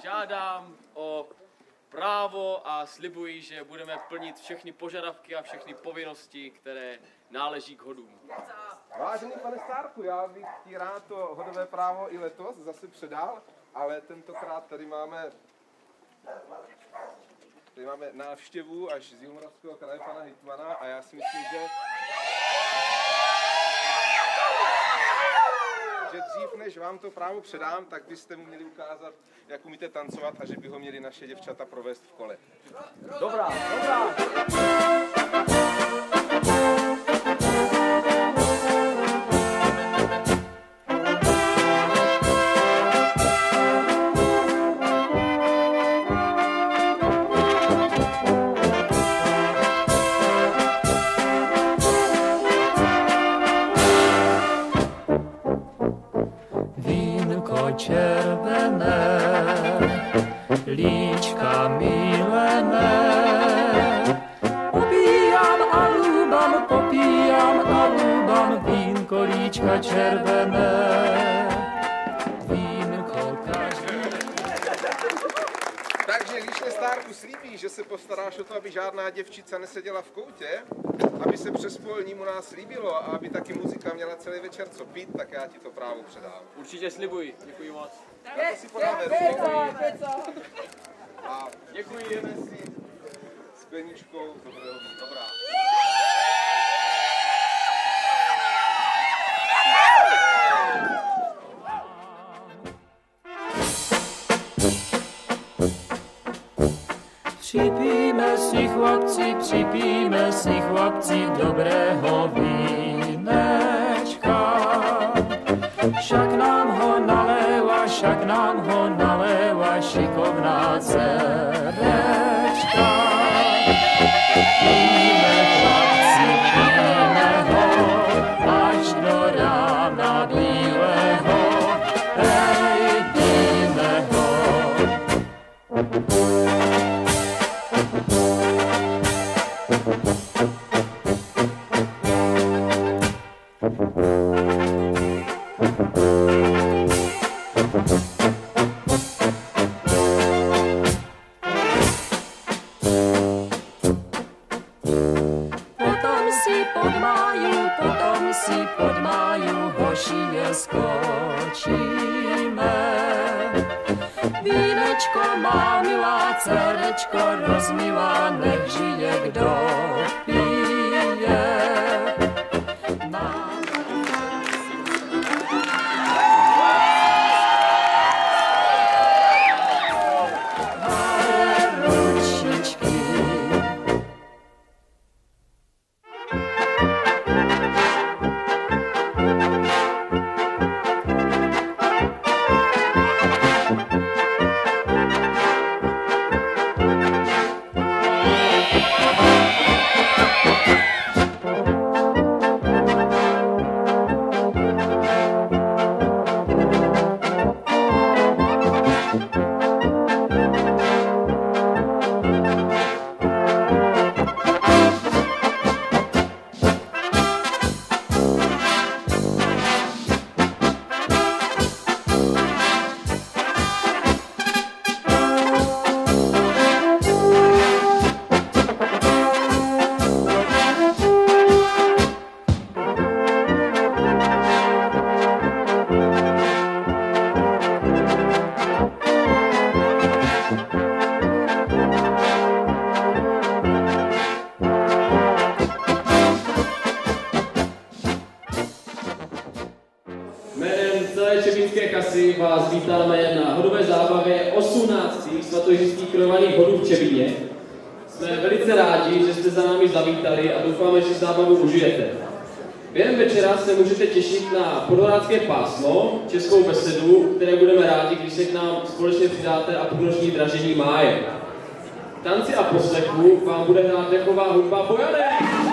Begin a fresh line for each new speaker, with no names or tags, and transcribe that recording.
Žádám o právo a slibuji, že budeme plnit všechny požadavky a všechny povinnosti, které náleží k hodům.
Vážený pane Starku, já bych ti rád to hodové právo i letos zase předal, ale tentokrát tady máme návštěvu až z Jihomoravského kraje pana hejtmana a já si myslím, že dřív, než vám to právo předám, tak byste mu měli ukázat, jak umíte tancovat a že by ho měli naše děvčata provést v kole.
Dobrá, dobrá.
Červené, líčka milené, popíjam a lubám, vínko, líčka červené, vínko každý.
Takže když mě Starku slíbí, že se postaráš o to, aby žádná děvčica neseděla v koutě, aby se přes polním u nás líbilo a aby taky muzika měla celý večer co pít, tak já ti to právo předám.
Určitě slibuji, děkuji moc.
A to si podáme rukou. A
Děkuji.
si skleničkou dobrého vína. Dobrá.
Připijme si chlapci dobrého vínečka. Však nám ho naléva šikovná dcerečka. Pijme chlapci, pijme ho, až do rána bílého. Hej, pijme ho. Potom si pod máju hošie skočíme. Vínečko má milá dcerečko, rozmilá, nech žije, kdo pije.
Kasy vás vítáme na hodové zábavě 18. svatojišťských krojovaných hodů v Čebíně. Jsme velice rádi, že jste za námi zavítali a doufáme, že zábavu užijete. Během večera se můžete těšit na podhorácké pásmo, českou besedu, které budeme rádi, když se k nám společně přidáte a půlnoční dražení máje. V tanci a poslechu vám bude hrát dechová hudba Bojanek!